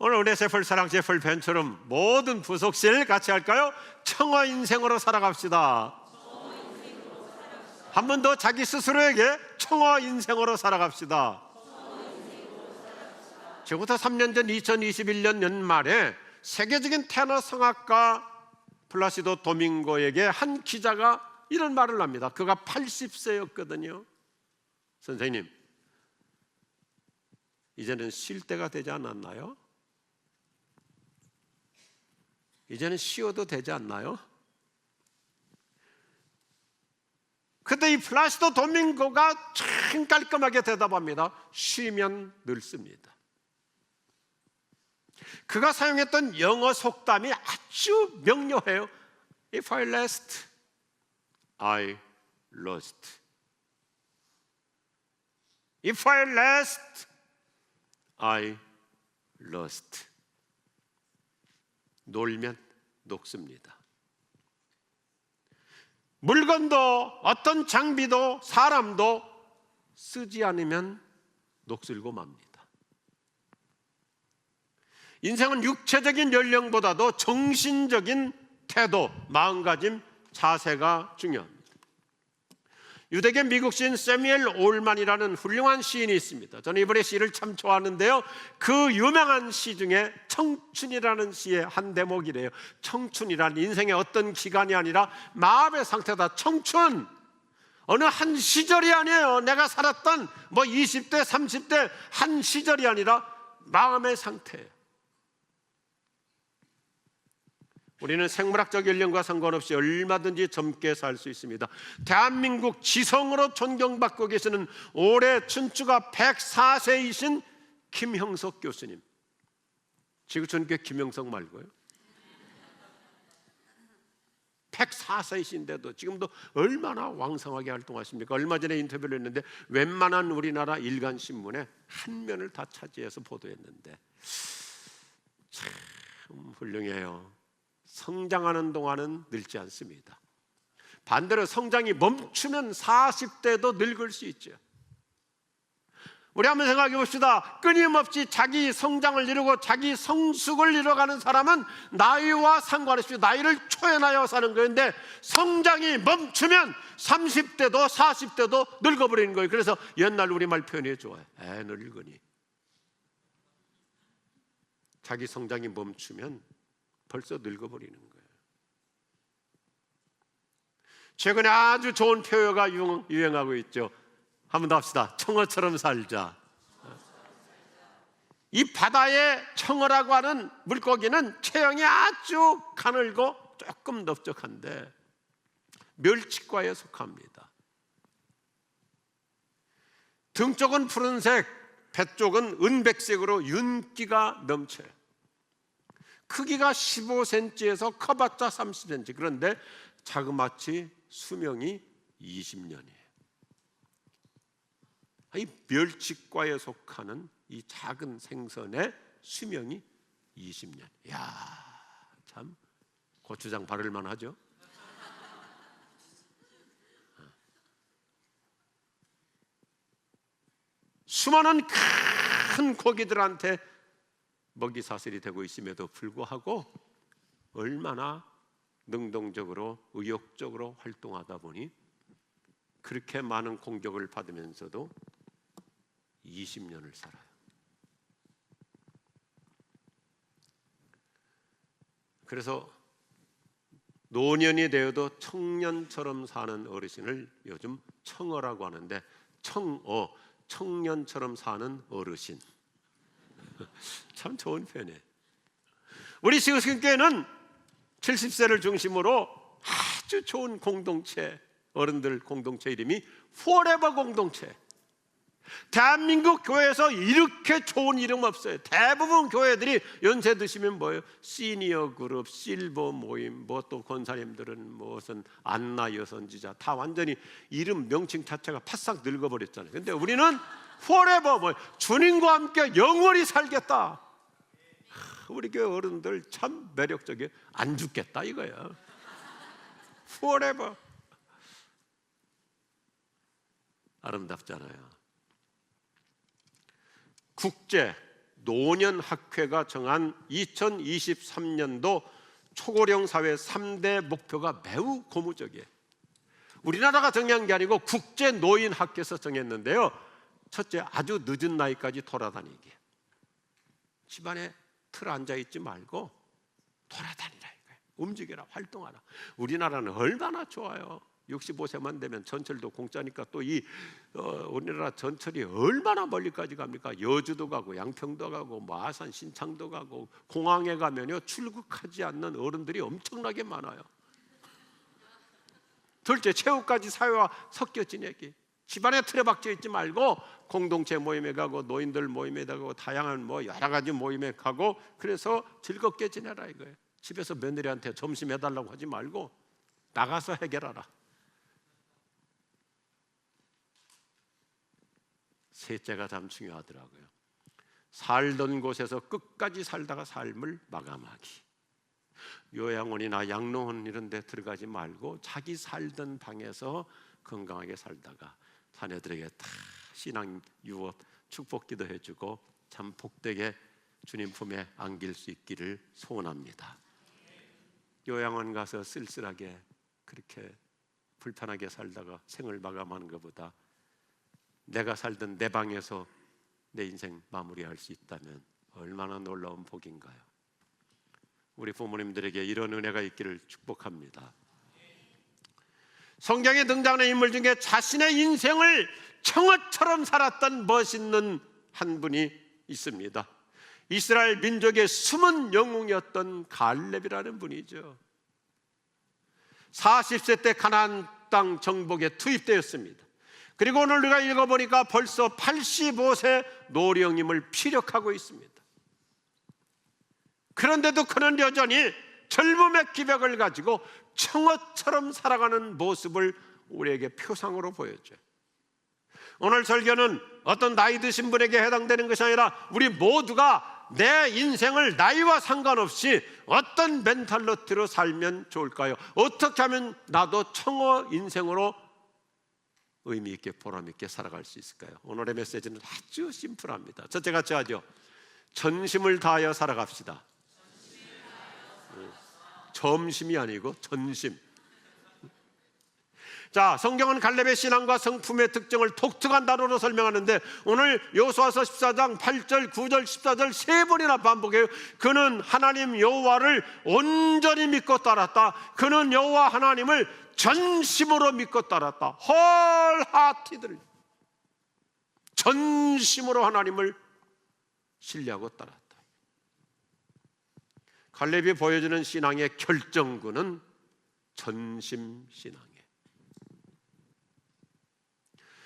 오늘 은혜 세플 사랑 세플 벤처럼 모든 부속실 같이 할까요? 청어 인생으로 살아갑시다. 한 번 더 자기 스스로에게 청어 인생으로 살아갑시다. 지금부터 3년 전 2021년 연말에 세계적인 테너 성악가 플라시도 도밍고에게 한 기자가 이런 말을 합니다. 그가 80세였거든요. 선생님, 이제는 쉴 때가 되지 않았나요? 이제는 쉬어도 되지 않나요? 그때 이 플라시도 도밍고가 참 깔끔하게 대답합니다. 쉬면 늙습니다. 그가 사용했던 영어 속담이 아주 명료해요. If I last, I lost. If I last, I lost. 놀면 녹습니다. 물건도 어떤 장비도 사람도 쓰지 않으면 녹슬고 맙니다. 인생은 육체적인 연령보다도 정신적인 태도, 마음가짐, 자세가 중요합니다. 유대계 미국 시인 세뮤엘 올만이라는 훌륭한 시인이 있습니다. 저는 이번에 시를 참 좋아하는데요, 그 유명한 시 중에 청춘이라는 시의 한 대목이래요. 청춘이란 인생의 어떤 기간이 아니라 마음의 상태다. 청춘, 어느 한 시절이 아니에요. 내가 살았던 20대 30대 한 시절이 아니라 마음의 상태예요. 우리는 생물학적 연령과 상관없이 얼마든지 젊게 살 수 있습니다. 대한민국 지성으로 존경받고 계시는 올해 춘추가 104세이신 김형석 교수님, 지구촌교회 김형석 말고요, 104세이신데도 지금도 얼마나 왕성하게 활동하십니까? 얼마 전에 인터뷰를 했는데 웬만한 우리나라 일간신문에 한 면을 다 차지해서 보도했는데 참 훌륭해요. 성장하는 동안은 늙지 않습니다. 반대로 성장이 멈추면 40대도 늙을 수 있죠. 우리 한번 생각해 봅시다. 끊임없이 자기 성장을 이루고 자기 성숙을 이뤄가는 사람은 나이와 상관없이 나이를 초연하여 사는 거였는데, 성장이 멈추면 30대도 40대도 늙어버리는 거예요. 그래서 옛날 우리말 표현이 좋아요. 늙으니. 자기 성장이 멈추면 벌써 늙어버리는 거예요. 최근에 아주 좋은 표현가 유행하고 있죠. 한번 더 합시다. 청어처럼 살자. 이 바다의 청어라고 하는 물고기는 체형이 아주 가늘고 조금 넓적한데 멸치과에 속합니다. 등 쪽은 푸른색, 배 쪽은 은백색으로 윤기가 넘쳐요. 크기가 15cm에서 커봤자 30cm. 그런데 자그마치 수명이 20년이에요. 이 멸치과에 속하는 이 작은 생선의 수명이 20년. 이야, 참 고추장 바를만 하죠. 수많은 큰 고기들한테 먹이 사슬이 되고 있음에도 불구하고 얼마나 능동적으로 의욕적으로 활동하다 보니 그렇게 많은 공격을 받으면서도 20년을 살아요. 그래서 노년이 되어도 청년처럼 사는 어르신을 요즘 청어라고 하는데, 청어, 청년처럼 사는 어르신. 참 좋은 표현이에요. 우리 지구촌교회는 70세를 중심으로 아주 좋은 공동체, 어른들 공동체 이름이 포레버 공동체. 대한민국 교회에서 이렇게 좋은 이름 없어요. 대부분 교회들이 연세 드시면 뭐예요? 시니어 그룹, 실버 모임, 또 권사님들은 무슨 안나 여선지자, 다 완전히 이름 명칭 자체가 바싹 늙어버렸잖아요. 근데 우리는 포레버, 주님과 함께 영원히 살겠다. 우리 교회 어른들 참 매력적이에요. 안 죽겠다 이거야. 포레버. 아름답잖아요. 국제 노년학회가 정한 2023년도 초고령 사회 3대 목표가 매우 고무적이에요. 우리나라가 정한 게 아니고 국제노인학회에서 정했는데요. 첫째, 아주 늦은 나이까지 돌아다니기. 집안에 틀 앉아있지 말고 돌아다니라 이거예요. 움직여라, 활동하라. 우리나라는 얼마나 좋아요. 65세만 되면 전철도 공짜니까 또 우리나라 전철이 얼마나 멀리까지 갑니까? 여주도 가고 양평도 가고 마산 신창도 가고 공항에 가면요 출국하지 않는 어른들이 엄청나게 많아요. 둘째, 최후까지 사회와 섞여 지내기. 집안에 틀에 박혀 있지 말고 공동체 모임에 가고 노인들 모임에 가고 다양한 여러 가지 모임에 가고 그래서 즐겁게 지내라 이거예요. 집에서 며느리한테 점심 해달라고 하지 말고 나가서 해결하라. 셋째가 참 중요하더라고요. 살던 곳에서 끝까지 살다가 삶을 마감하기. 요양원이나 양로원 이런 데 들어가지 말고 자기 살던 방에서 건강하게 살다가 자녀들에게 다 신앙 유업 축복기도 해주고 참 복되게 주님 품에 안길 수 있기를 소원합니다. 요양원 가서 쓸쓸하게 그렇게 불편하게 살다가 생을 마감하는 것보다 내가 살던 내 방에서 내 인생 마무리할 수 있다면 얼마나 놀라운 복인가요? 우리 부모님들에게 이런 은혜가 있기를 축복합니다. 성경에 등장하는 인물 중에 자신의 인생을 청어처럼 살았던 멋있는 한 분이 있습니다. 이스라엘 민족의 숨은 영웅이었던 갈렙이라는 분이죠. 40세 때 가나안 땅 정복에 투입되었습니다. 그리고 오늘 우리가 읽어보니까 벌써 85세 노령임을 피력하고 있습니다. 그런데도 그는 여전히 젊음의 기백을 가지고 청어처럼 살아가는 모습을 우리에게 표상으로 보여줘요. 오늘 설교는 어떤 나이 드신 분에게 해당되는 것이 아니라 우리 모두가 내 인생을 나이와 상관없이 어떤 멘탈리티로 살면 좋을까요? 어떻게 하면 나도 청어 인생으로 의미 있게 보람 있게 살아갈 수 있을까요? 오늘의 메시지는 아주 심플합니다. 첫째 같이 하죠. 전심을 다하여 살아갑시다. 점심이 아니고 전심. 자, 성경은 갈렙의 신앙과 성품의 특징을 독특한 단어로 설명하는데 오늘 여호수아서 14장 8절, 9절, 14절 세 번이나 반복해요. 그는 하나님 여호와를 온전히 믿고 따랐다. 그는 여호와 하나님을 전심으로 믿고 따랐다. wholeheartedly 전심으로 하나님을 신뢰하고 따랐다. 갈렙이 보여주는 신앙의 결정구는 전심신앙이에요.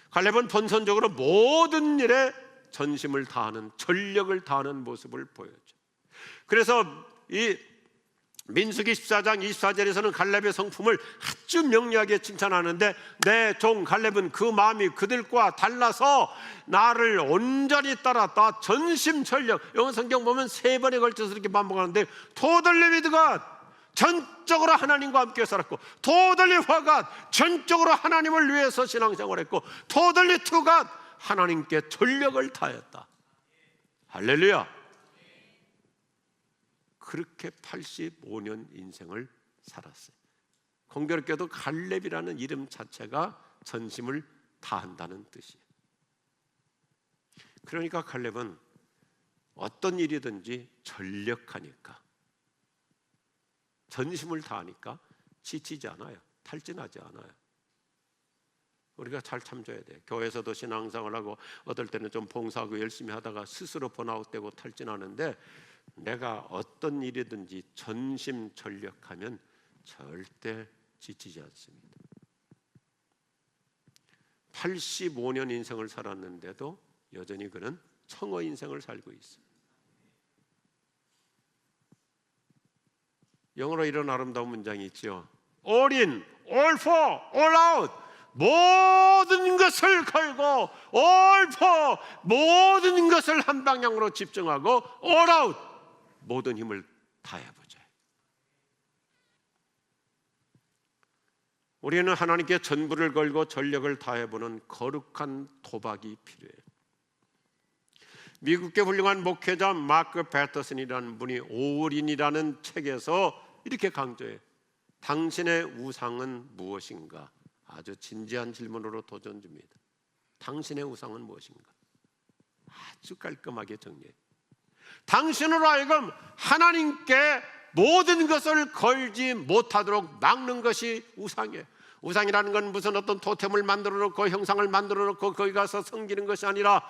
갈렙은 본선적으로 모든 일에 전심을 다하는, 전력을 다하는 모습을 보여줘. 그래서 이 민수기 14장 24절에서는 갈렙의 성품을 아주 명료하게 칭찬하는데 내 종 갈렙은 그 마음이 그들과 달라서 나를 온전히 따랐다. 전심전력. 영어 성경 보면 세 번에 걸쳐서 이렇게 반복하는데 totally with God, 전적으로 하나님과 함께 살았고, totally for God, 전적으로 하나님을 위해서 신앙생활했고, totally to God, 하나님께 전력을 다했다. 할렐루야. 그렇게 85년 인생을 살았어요. 공교롭게도 갈렙이라는 이름 자체가 전심을 다한다는 뜻이에요. 그러니까 갈렙은 어떤 일이든지 전력하니까, 전심을 다하니까 지치지 않아요. 탈진하지 않아요. 우리가 잘 참조해야 돼요. 교회에서도 신앙생활을 하고 어떨 때는 좀 봉사하고 열심히 하다가 스스로 번아웃되고 탈진하는데 내가 어떤 일이든지 전심전력하면 절대 지치지 않습니다. 85년 인생을 살았는데도 여전히 그는 청어 인생을 살고 있습니다. 영어로 이런 아름다운 문장이 있죠. All in, all for, all out. 모든 것을 걸고 all for, 모든 것을 한 방향으로 집중하고 all out, 모든 힘을 다해보자. 우리는 하나님께 전부를 걸고 전력을 다해보는 거룩한 도박이 필요해요. 미국의 훌륭한 목회자 마크 패터슨이라는 분이 올인이라는 책에서 이렇게 강조해요. 당신의 우상은 무엇인가? 아주 진지한 질문으로 도전 줍니다. 당신의 우상은 무엇인가? 아주 깔끔하게 정리해요. 당신으로 하여금 하나님께 모든 것을 걸지 못하도록 막는 것이 우상이에요. 우상이라는 건 무슨 어떤 토템을 만들어 놓고 형상을 만들어 놓고 거기 가서 섬기는 것이 아니라,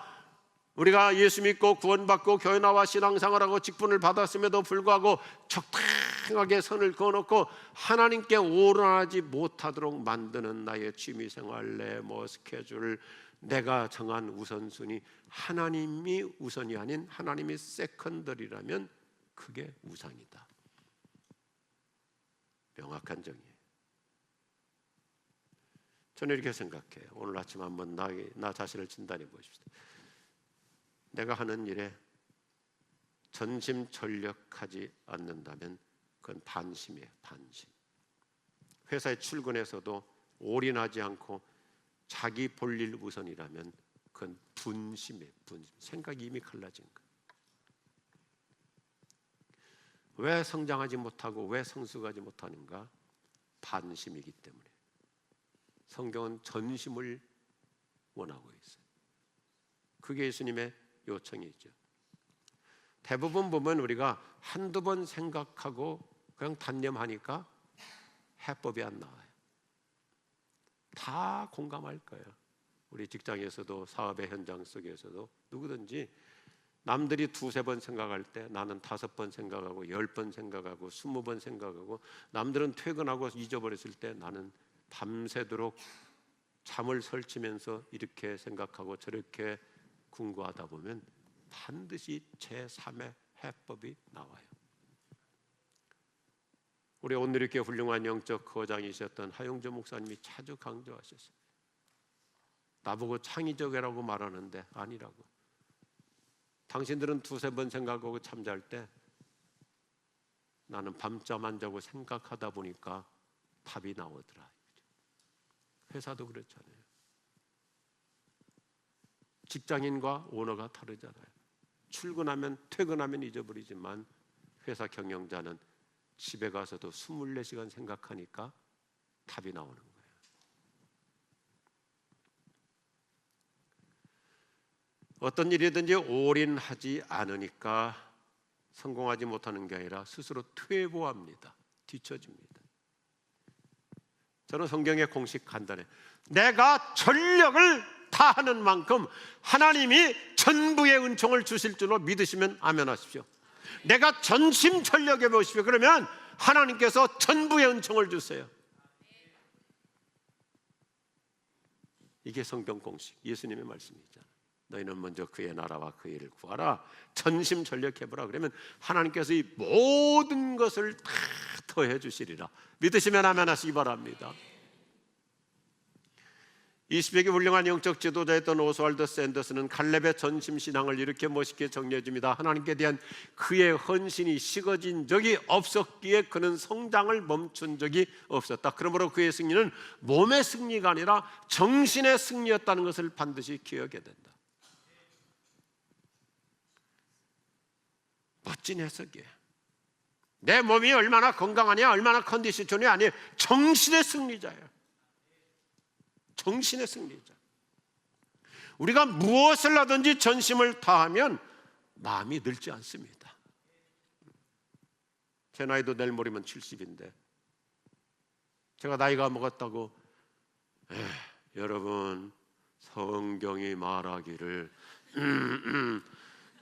우리가 예수 믿고 구원받고 교회 나와 신앙생활하고 직분을 받았음에도 불구하고 적당하게 선을 그어놓고 하나님께 오른하지 못하도록 만드는 나의 취미생활, 내 스케줄, 내가 정한 우선순위, 하나님이 우선이 아닌 하나님이 세컨더리라면 그게 우상이다. 명확한 정의예요. 저는 이렇게 생각해요. 오늘 아침 한번 나 자신을 진단해 보십시오. 내가 하는 일에 전심전력하지 않는다면 그건 반심이에요. 반심. 회사에 출근해서도 올인하지 않고 자기 볼일 우선이라면 그건 분심이에요. 분심. 생각이 이미 갈라진 거예요. 왜 성장하지 못하고 왜 성숙하지 못하는가? 반심이기 때문에. 성경은 전심을 원하고 있어요. 그게 예수님의 요청이죠. 대부분 보면 우리가 한두 번 생각하고 그냥 단념하니까 해법이 안 나와요. 다 공감할 거예요. 우리 직장에서도 사업의 현장 속에서도 누구든지 남들이 2-3번 생각할 때 나는 5번 생각하고 10번 생각하고 20번 생각하고, 남들은 퇴근하고 잊어버렸을 때 나는 밤새도록 잠을 설치면서 이렇게 생각하고 저렇게 궁구하다 보면 반드시 제3의 해법이 나와요. 우리 오늘 이렇게 훌륭한 영적 거장이셨던 하용조 목사님이 자주 강조하셨어요. 나보고 창의적이라고 말하는데 아니라고. 당신들은 2-3번 생각하고 잠잘 때 나는 밤잠 안 자고 생각하다 보니까 답이 나오더라. 회사도 그렇잖아요. 직장인과 오너가 다르잖아요. 출근하면 퇴근하면 잊어버리지만 회사 경영자는 집에 가서도 24시간 생각하니까 답이 나오는 거예요. 어떤 일이든지 올인하지 않으니까 성공하지 못하는 게 아니라 스스로 퇴보합니다. 뒤처집니다. 저는 성경의 공식 간단해. 내가 전력을 다하는 만큼 하나님이 전부의 은총을 주실 줄로 믿으시면 아멘하십시오. 내가 전심전력해 보십시오. 그러면 하나님께서 전부의 은총을 주세요. 이게 성경 공식, 예수님의 말씀이잖아요. 너희는 먼저 그의 나라와 그의 일을 구하라. 전심전력해보라. 그러면 하나님께서 이 모든 것을 다 더해 주시리라. 믿으시면 아멘 하시기 바랍니다. 20세기 훌륭한 영적 지도자였던 오스왈드 샌더스는 갈렙의 전심신앙을 이렇게 멋있게 정리해 줍니다. 하나님께 대한 그의 헌신이 식어진 적이 없었기에 그는 성장을 멈춘 적이 없었다. 그러므로 그의 승리는 몸의 승리가 아니라 정신의 승리였다는 것을 반드시 기억해야 된다. 멋진 해석이에요. 내 몸이 얼마나 건강하냐, 얼마나 컨디션이 좋냐 아니에요. 정신의 승리자예요. 정신의 승리자. 우리가 무엇을 하든지 전심을 다하면 마음이 늙지 않습니다. 제 나이도 내일 모레면 70인데 제가 나이가 먹었다고 여러분 성경이 말하기를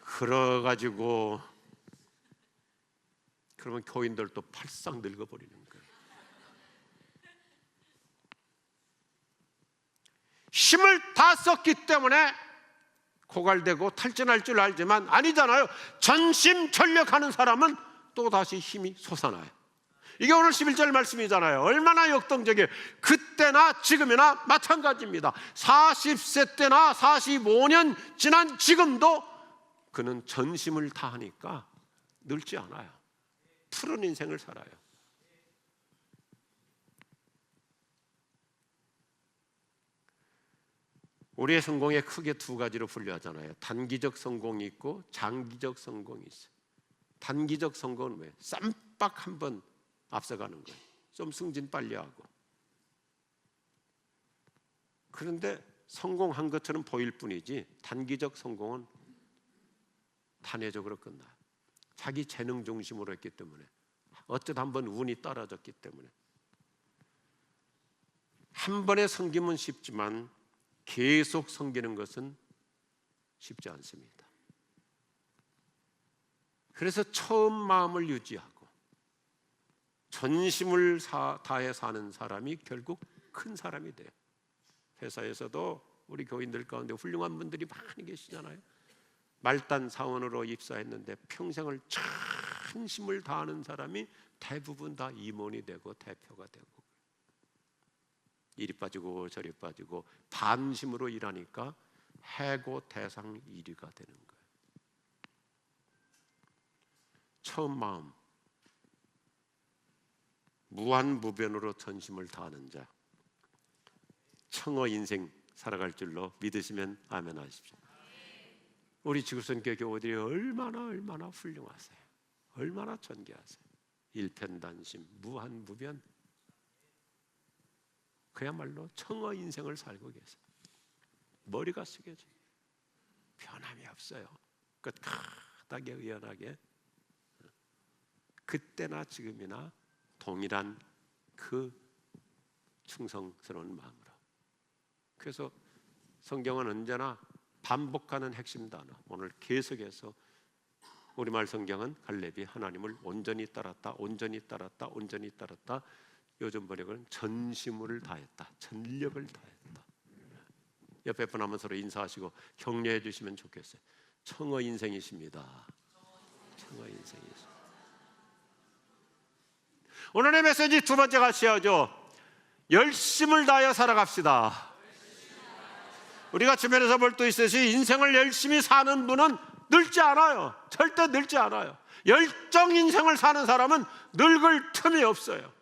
그래가지고 그러면 교인들도 팔싹 늙어버리는 거예요. 힘을 다 썼기 때문에 고갈되고 탈진할 줄 알지만 아니잖아요. 전심전력하는 사람은 또다시 힘이 솟아나요. 이게 오늘 11절 말씀이잖아요. 얼마나 역동적이에요. 그때나 지금이나 마찬가지입니다. 40세 때나 45년 지난 지금도 그는 전심을 다하니까 늙지 않아요. 푸른 인생을 살아요. 우리의 성공에 크게 두 가지로 분류하잖아요. 단기적 성공이 있고 장기적 성공이 있어요. 단기적 성공은 왜? 쌈박 한번 앞서가는 거예요. 좀 승진 빨리 하고. 그런데 성공한 것처럼 보일 뿐이지 단기적 성공은 단회적으로 끝나요. 자기 재능 중심으로 했기 때문에, 어쩌다 한번 운이 떨어졌기 때문에. 한 번에 섬기면 쉽지만 계속 섬기는 것은 쉽지 않습니다. 그래서 처음 마음을 유지하고 전심을 다해 사는 사람이 결국 큰 사람이 돼요. 회사에서도 우리 교인들 가운데 훌륭한 분들이 많이 계시잖아요. 말단 사원으로 입사했는데 평생을 전심을 다하는 사람이 대부분 다 임원이 되고 대표가 되고, 이리 빠지고 저리 빠지고 반심으로 일하니까 해고 대상 1위가 되는 거예요. 처음 마음 무한무변으로 전심을 다하는 자, 청어 인생 살아갈 줄로 믿으시면 아멘 하십시오. 우리 지구촌교회 교우들이 얼마나 훌륭하세요. 얼마나 존귀하세요. 일편단심 무한무변, 그야말로 청어 인생을 살고 계세요. 머리가 숙여져요. 변함이 없어요. 끝까닥에 의연하게 그때나 지금이나 동일한 그 충성스러운 마음으로. 그래서 성경은 언제나 반복하는 핵심 단어, 오늘 계속해서 우리말 성경은 갈렙이 하나님을 온전히 따랐다, 온전히 따랐다, 온전히 따랐다. 요즘 번역은 전심을 다했다, 전력을 다했다. 옆에 분 한번 서로 인사하시고 격려해 주시면 좋겠어요. 청어 인생이십니다. 청어 인생이십니다. 오늘의 메시지 두 번째 같이 하죠. 열심을 다하여 살아갑시다. 우리가 주변에서 볼 때 있듯이 인생을 열심히 사는 분은 늙지 않아요. 절대 늙지 않아요. 열정 인생을 사는 사람은 늙을 틈이 없어요.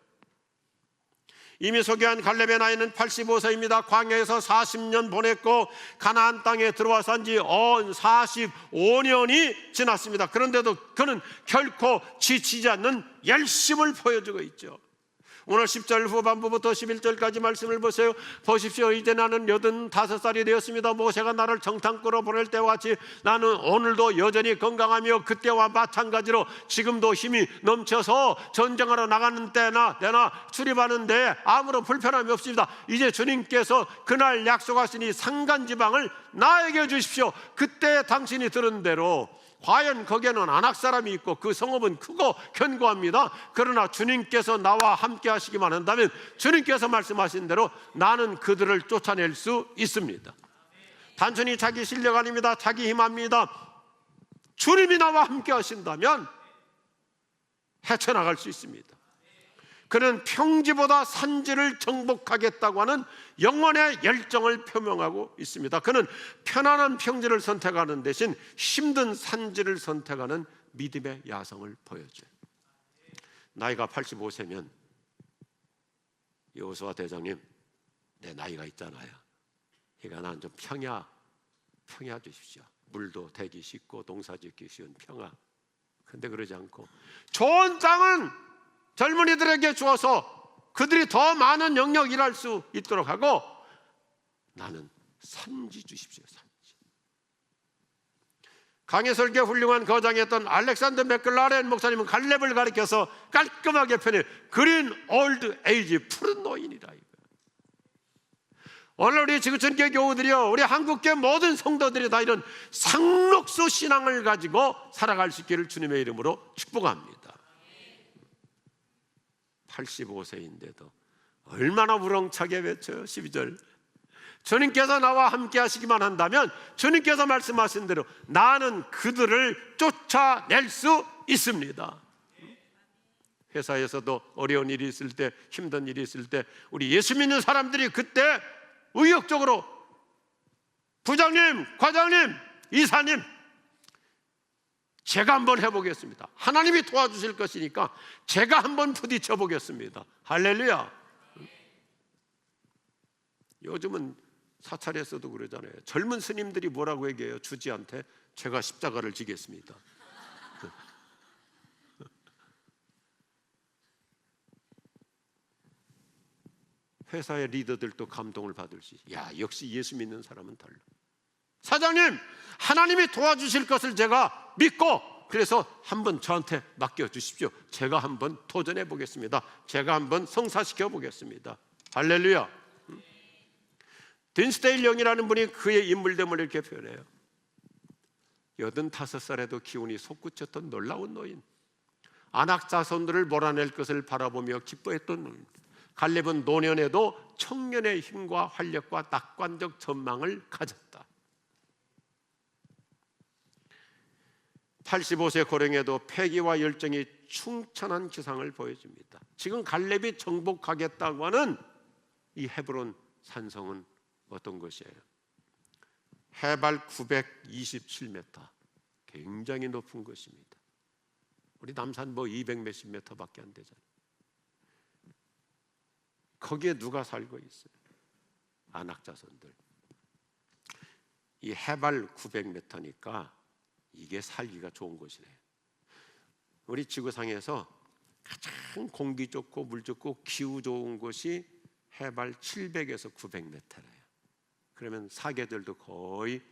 이미 소개한 갈렙의 나이는 85세입니다. 광야에서 40년 보냈고 가나안 땅에 들어와서 한 지 45년이 지났습니다. 그런데도 그는 결코 지치지 않는 열심을 보여주고 있죠. 오늘 10절 후반부부터 11절까지 말씀을 보세요. 보십시오. 이제 나는 85살이 되었습니다. 모세가 나를 정탐꾼으로 보낼 때와 같이 나는 오늘도 여전히 건강하며 그때와 마찬가지로 지금도 힘이 넘쳐서 전쟁하러 나가는 때나 출입하는 데에 아무런 불편함이 없습니다. 이제 주님께서 그날 약속하시니 산간지방을 나에게 주십시오. 그때 당신이 들은 대로 과연 거기에는 아낙 사람이 있고 그 성읍은 크고 견고합니다. 그러나 주님께서 나와 함께 하시기만 한다면 주님께서 말씀하신 대로 나는 그들을 쫓아낼 수 있습니다. 단순히 자기 실력 아닙니다. 자기 힘 아닙니다. 주님이 나와 함께 하신다면 헤쳐나갈 수 있습니다. 그는 평지보다 산지를 정복하겠다고 하는 영원의 열정을 표명하고 있습니다. 그는 편안한 평지를 선택하는 대신 힘든 산지를 선택하는 믿음의 야성을 보여줘요. 나이가 85세면 여호수아 대장님, 내 나이가 있잖아요. 그러니까 난 좀 평야 주십시오. 물도 대기 쉽고 농사 짓기 쉬운 평야. 근데 그러지 않고 좋은 땅은 젊은이들에게 주어서 그들이 더 많은 영역 일할 수 있도록 하고 나는 산지 주십시오. 산지. 강해 설계 훌륭한 거장이었던 알렉산더 맥클라렌 목사님은 갈렙을 가리켜서 깔끔하게 표현해 그린 올드 에이지, 푸른 노인이라 이거. 오늘 우리 지구촌교회 교우들이요, 우리 한국교회 모든 성도들이 다 이런 상록수 신앙을 가지고 살아갈 수 있기를 주님의 이름으로 축복합니다. 85세인데도 얼마나 우렁차게 외쳐요. 12절 주님께서 나와 함께 하시기만 한다면 주님께서 말씀하신 대로 나는 그들을 쫓아낼 수 있습니다. 회사에서도 어려운 일이 있을 때, 힘든 일이 있을 때 우리 예수 믿는 사람들이 그때 의욕적으로 부장님, 과장님, 이사님 제가 한번 해보겠습니다. 하나님이 도와주실 것이니까 제가 한번 부딪혀 보겠습니다. 할렐루야. 요즘은 사찰에서도 그러잖아요. 젊은 스님들이 뭐라고 얘기해요? 주지한테 제가 십자가를 지겠습니다. 회사의 리더들도 감동을 받을 수 있어요. 야, 역시 예수 믿는 사람은 달라. 사장님, 하나님이 도와주실 것을 제가 믿고, 그래서 한번 저한테 맡겨주십시오. 제가 한번 도전해 보겠습니다. 제가 한번 성사시켜 보겠습니다. 할렐루야. 딘스데일 영이라는 분이 그의 인물됨을 이렇게 표현해요. 85살에도 기운이 솟구쳤던 놀라운 노인, 안악 자손들을 몰아낼 것을 바라보며 기뻐했던 노인. 갈렙은 노년에도 청년의 힘과 활력과 낙관적 전망을 가졌다. 85세 고령에도 패기와 열정이 충천한 기상을 보여줍니다. 지금 갈렙이 정복하겠다고 하는 이 헤브론 산성은 어떤 것이에요? 해발 927m, 굉장히 높은 것입니다. 우리 남산 뭐 200 몇십 m밖에 안 되잖아요. 거기에 누가 살고 있어요? 안악자손들. 이 해발 900m니까 이게 살기가 좋은 곳이래요. 우리 지구상에서 가장 공기 좋고 물 좋고 기후 좋은 곳이 해발 700에서 900m래요. 그러면 사계절도 거의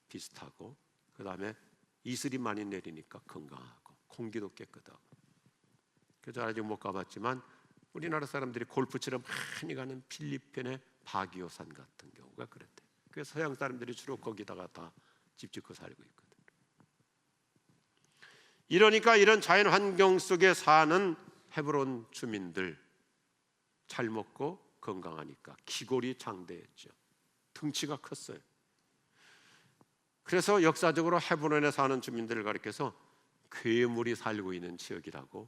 비슷하고, 그 다음에 이슬이 많이 내리니까 건강하고 공기도 깨끗하고. 그래서 아직 못 가봤지만 우리나라 사람들이 골프치러 많이 가는 필리핀의 바기오산 같은 경우가 그랬대요. 그래서 서양 사람들이 주로 거기다가 다 집 짓고 살고 있거든. 이러니까 이런 자연 환경 속에 사는 헤브론 주민들, 잘 먹고 건강하니까 기골이 장대했죠. 등치가 컸어요. 그래서 역사적으로 헤브론에 사는 주민들을 가리켜서 괴물이 살고 있는 지역이라고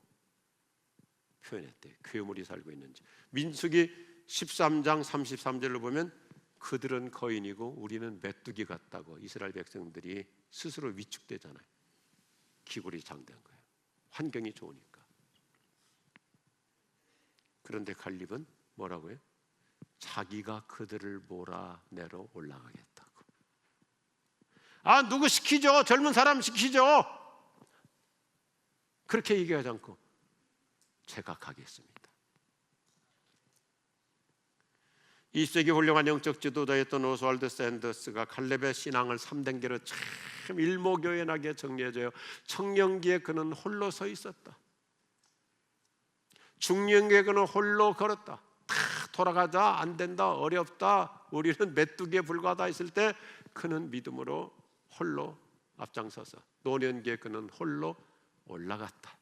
표현했대요. 괴물이 살고 있는 지역. 민수기 13장 33절을 보면 그들은 거인이고 우리는 메뚜기 같다고 이스라엘 백성들이 스스로 위축되잖아요. 기골이 장대한 거예요. 환경이 좋으니까. 그런데 갈렙은 뭐라고 해요? 자기가 그들을 몰아내러 올라가겠다고. 아, 누구 시키죠? 젊은 사람 시키죠? 그렇게 얘기하지 않고 제가 가겠습니다. 20세기 훌륭한 영적 지도자였던 오스왈드 샌더스가 갈렙의 신앙을 3단계로 참 일목요연하게 정리해줘요. 청년기에 그는 홀로 서 있었다. 중년기에 그는 홀로 걸었다. 다 돌아가자, 안 된다, 어렵다, 우리는 메뚜기에 불과하다 했을 때 그는 믿음으로 홀로 앞장서서 노년기에 그는 홀로 올라갔다.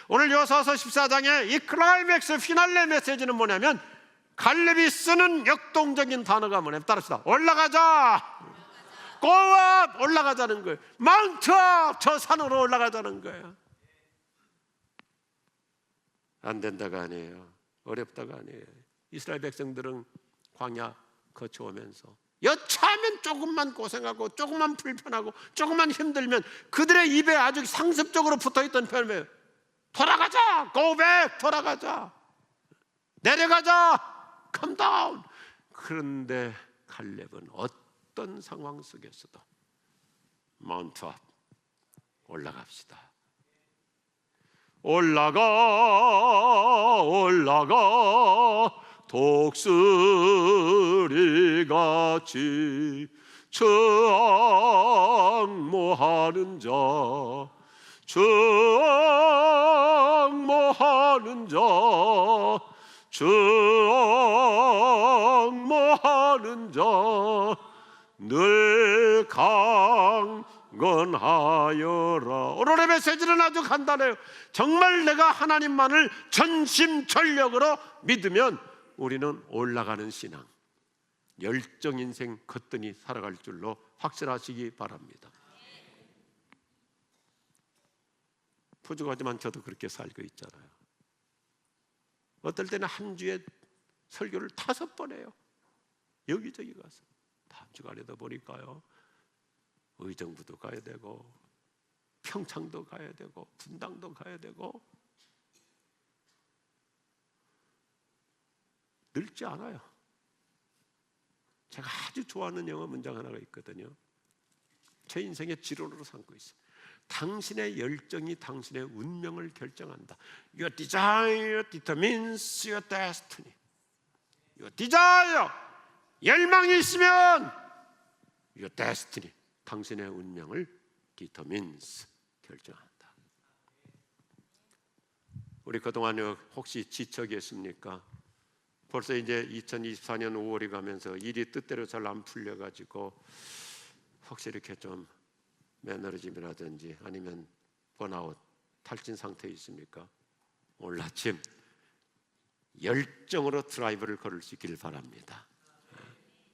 오늘 여호수아서 14장의 이 클라이맥스 피날레 메시지는 뭐냐면 갈렙이 쓰는 역동적인 단어가 뭐냐면 따라합시다. 올라가자. Go up. 올라가자는 거예요. Mount up. 저 산으로 올라가자는 거예요. 안 된다가 아니에요. 어렵다가 아니에요. 이스라엘 백성들은 광야 거쳐오면서 여차하면 조금만 고생하고 조금만 불편하고 조금만 힘들면 그들의 입에 아주 상습적으로 붙어있던 표현이에요. 돌아가자. Go back. 돌아가자. 내려가자. Come down. 그런데 갈렙은 어떤 상황 속에서도 마운트 앞 올라갑시다. 올라가 올라가 독수리같이 청모하는 자 청모하는 자 청모하는 자 늘 강건하여라. 오늘의 메시지는 아주 간단해요. 정말 내가 하나님만을 전심전력으로 믿으면 우리는 올라가는 신앙, 열정 인생 거뜬히 살아갈 줄로 확실하시기 바랍니다. 부족하지만 저도 그렇게 살고 있잖아요. 어떨 때는 한 주에 설교를 5번 해요. 여기저기 가서. 다음 주간에도 보니까요, 의정부도 가야 되고 평창도 가야 되고 분당도 가야 되고 늙지 않아요. 제가 아주 좋아하는 영어 문장 하나가 있거든요. 제 인생의 지론으로 삼고 있어요. 당신의 열정이 당신의 운명을 결정한다. Your desire determines your destiny. Your desire, 열망이 있으면 your destiny, 당신의 운명을 determines, 결정한다. 우리 그동안 혹시 지쳐 계십니까? 벌써 이제 2024년 5월이 가면서 일이 뜻대로 잘 안 풀려가지고 혹시 이렇게 좀 매너리즘이라든지 아니면 번아웃, 탈진 상태에 있습니까? 오늘 아침 열정으로 드라이브를 걸을 수 있길 바랍니다.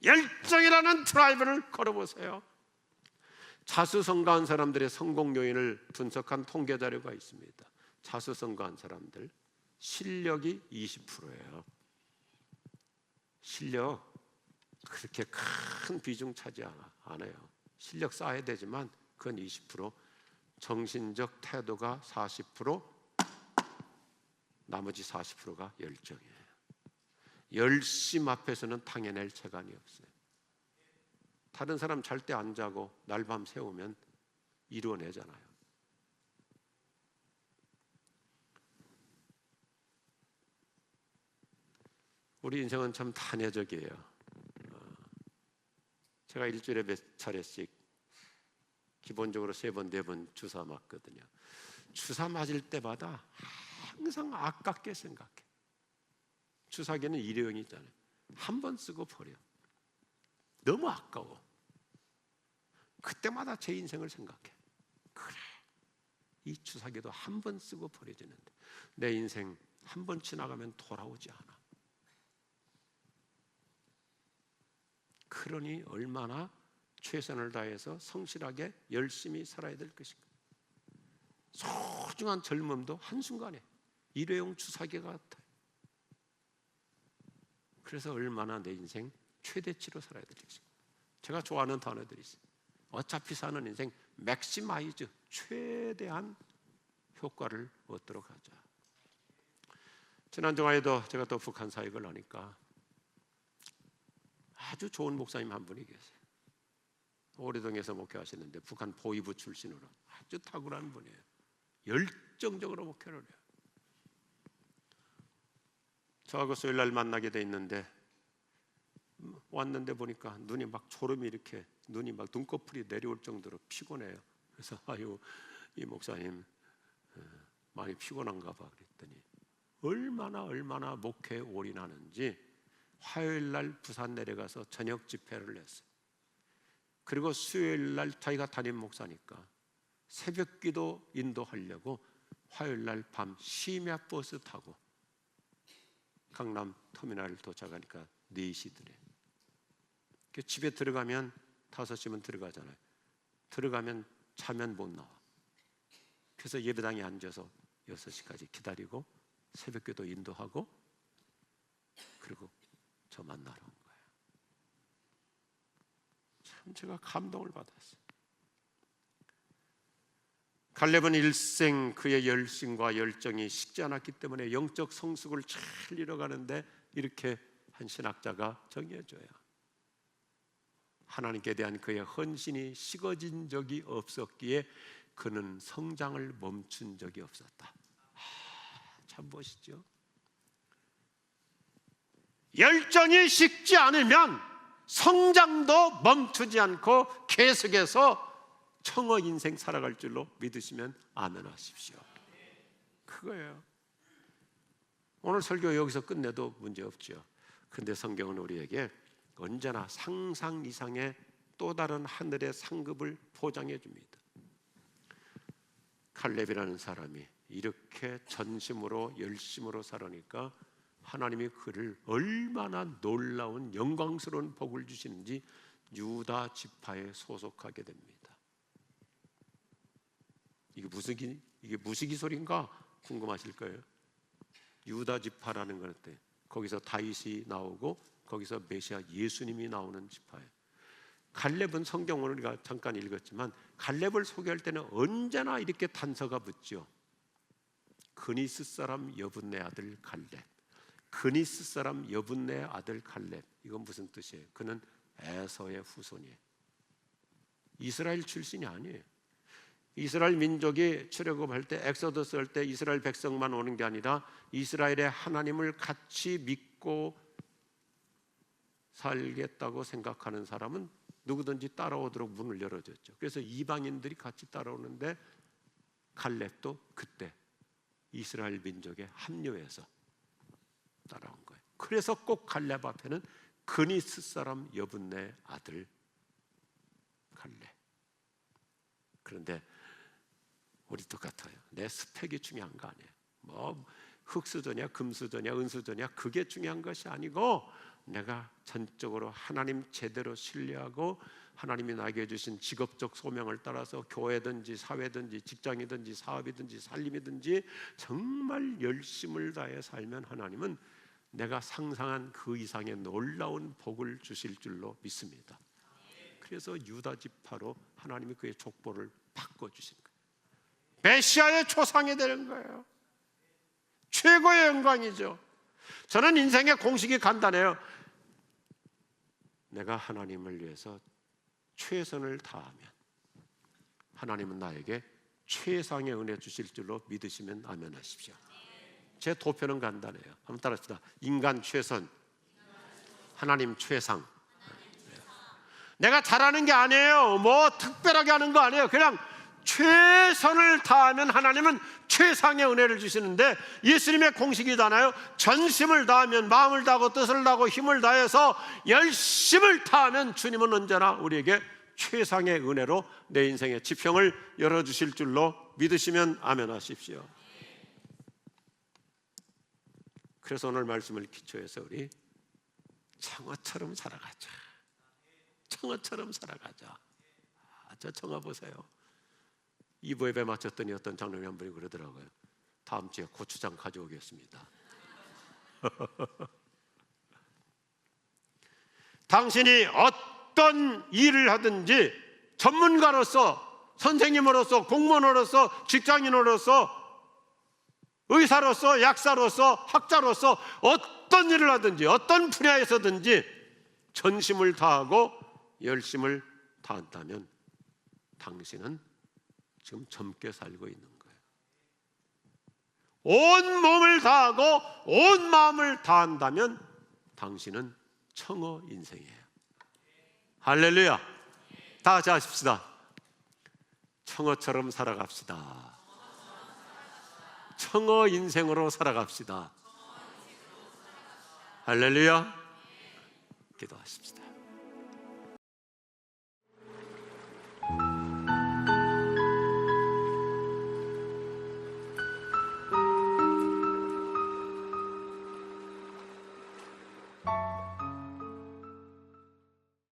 열정이라는 드라이브를 걸어보세요. 자수성가한 사람들의 성공 요인을 분석한 통계 자료가 있습니다. 자수성가한 사람들 실력이 20%예요. 실력 그렇게 큰 비중 차지 않아요. 실력 쌓아야 되지만 그건 20%, 정신적 태도가 40%, 나머지 40%가 열정이에요. 열심 앞에서는 당해낼 재간이 없어요. 다른 사람 잘 때 안 자고 날밤 새우면 이루어내잖아요. 우리 인생은 참 단회적이에요. 제가 일주일에 몇 차례씩 기본적으로 3번, 4번 주사 맞거든요. 주사 맞을 때마다 항상 아깝게 생각해. 주사기는 일회용이잖아요. 한 번 쓰고 버려. 너무 아까워. 그때마다 제 인생을 생각해. 그래, 이 주사기도 한 번 쓰고 버려지는데 내 인생 한 번 지나가면 돌아오지 않아. 그러니 얼마나 최선을 다해서 성실하게 열심히 살아야 될 것인가. 소중한 젊음도 한순간에 일회용 주사기 같아요. 그래서 얼마나 내 인생 최대치로 살아야 될 것인가. 제가 좋아하는 단어들이 있어요. 어차피 사는 인생 맥시마이즈, 최대한 효과를 얻도록 하자. 지난 주말에도 제가 또 북한 사역을 하니까 아주 좋은 목사님 한 분이 계세요. 오래동에서 목회하시는데 북한 보위부 출신으로 아주 탁월한 분이에요. 열정적으로 목회를 해요. 저하고 수요일날 만나게 돼 있는데 왔는데 보니까 눈이 막 졸음이 이렇게 눈이 막 눈꺼풀이 내려올 정도로 피곤해요. 그래서 아유 이 목사님 많이 피곤한가 봐 그랬더니 얼마나 목회에 올인하는지 화요일날 부산 내려가서 저녁 집회를 했어요. 그리고 수요일날 자기가 담임 목사니까 새벽기도 인도하려고 화요일날 밤 심야 버스 타고 강남 터미널 도착하니까 4시더래. 집에 들어가면 5시면 들어가잖아요. 들어가면 자면 못 나와. 그래서 예배당에 앉아서 6시까지 기다리고 새벽기도 인도하고 그리고 저 만나러 온 거예요. 참 제가 감동을 받았어요. 갈렙은 일생 그의 열심과 열정이 식지 않았기 때문에 영적 성숙을 잘 이뤄가는데 이렇게 한 신학자가 정의해줘요. 하나님께 대한 그의 헌신이 식어진 적이 없었기에 그는 성장을 멈춘 적이 없었다. 참 멋있죠? 열정이 식지 않으면 성장도 멈추지 않고 계속해서 청어 인생 살아갈 줄로 믿으시면 아멘 하십시오. 그거예요. 오늘 설교 여기서 끝내도 문제없죠. 그런데 성경은 우리에게 언제나 상상 이상의 또 다른 하늘의 상급을 포장해 줍니다. 칼렙이라는 사람이 이렇게 전심으로 열심으로 살아니까 하나님이 그를 얼마나 놀라운 영광스러운 복을 주시는지 유다 지파에 소속하게 됩니다. 이게 무슨 기소리인가 궁금하실 거예요. 유다 지파라는 건 어때? 거기서 다윗이 나오고 거기서 메시아 예수님이 나오는 지파예요. 갈렙은 성경을 우리가 잠깐 읽었지만 갈렙을 소개할 때는 언제나 이렇게 단서가 붙죠. 그니스 사람 여분네 아들 갈렙. 그니스 사람 여분네 아들 갈렙. 이건 무슨 뜻이에요? 그는 에서의 후손이에요. 이스라엘 출신이 아니에요. 이스라엘 민족이 출애굽할 때, 엑소더스 할 때 이스라엘 백성만 오는 게 아니라 이스라엘의 하나님을 같이 믿고 살겠다고 생각하는 사람은 누구든지 따라오도록 문을 열어줬죠. 그래서 이방인들이 같이 따라오는데 갈렙도 그때 이스라엘 민족에 합류해서 따라온 거예요. 그래서 꼭 갈렙 앞에는 그니스 사람 여분네 아들 갈렙. 그런데 우리 똑같아요. 내 스펙이 중요한 거 아니에요. 뭐 흙수저냐 금수저냐 은수저냐 그게 중요한 것이 아니고 내가 전적으로 하나님 제대로 신뢰하고 하나님이 나에게 주신 직업적 소명을 따라서 교회든지 사회든지 직장이든지 사업이든지 살림이든지 정말 열심을 다해 살면 하나님은 내가 상상한 그 이상의 놀라운 복을 주실 줄로 믿습니다. 그래서 유다 지파로 하나님이 그의 족보를 바꿔주신 거예요. 메시아의 초상이 되는 거예요. 최고의 영광이죠. 저는 인생의 공식이 간단해요. 내가 하나님을 위해서 최선을 다하면 하나님은 나에게 최상의 은혜 주실 줄로 믿으시면 아멘하십시오. 제 도표는 간단해요. 한번 따라합시다. 인간 최선, 하나님 최상. 내가 잘하는 게 아니에요. 뭐 특별하게 하는 거 아니에요. 그냥 최선을 다하면 하나님은 최상의 은혜를 주시는데, 예수님의 공식이잖아요. 전심을 다하면, 마음을 다하고 뜻을 다하고 힘을 다해서 열심을 다하면 주님은 언제나 우리에게 최상의 은혜로 내 인생의 지평을 열어주실 줄로 믿으시면 아멘 하십시오. 그래서 오늘 말씀을 기초해서 우리 청어처럼 살아가자. 청어처럼 살아가자. 저 청어 보세요. 2부 예배 마쳤더니 어떤 장로님 한 분이 그러더라고요. 다음 주에 고추장 가져오겠습니다. 당신이 어떤 일을 하든지 전문가로서, 선생님으로서, 공무원으로서, 직장인으로서, 의사로서, 약사로서, 학자로서 어떤 일을 하든지 어떤 분야에서든지 전심을 다하고 열심을 다한다면 당신은 지금 젊게 살고 있는 거예요. 온 몸을 다하고 온 마음을 다한다면 당신은 청어 인생이에요. 할렐루야. 다 같이 하십시다. 청어처럼 살아갑시다. 청어 인생으로 살아갑시다. 할렐루야. 기도하십시다.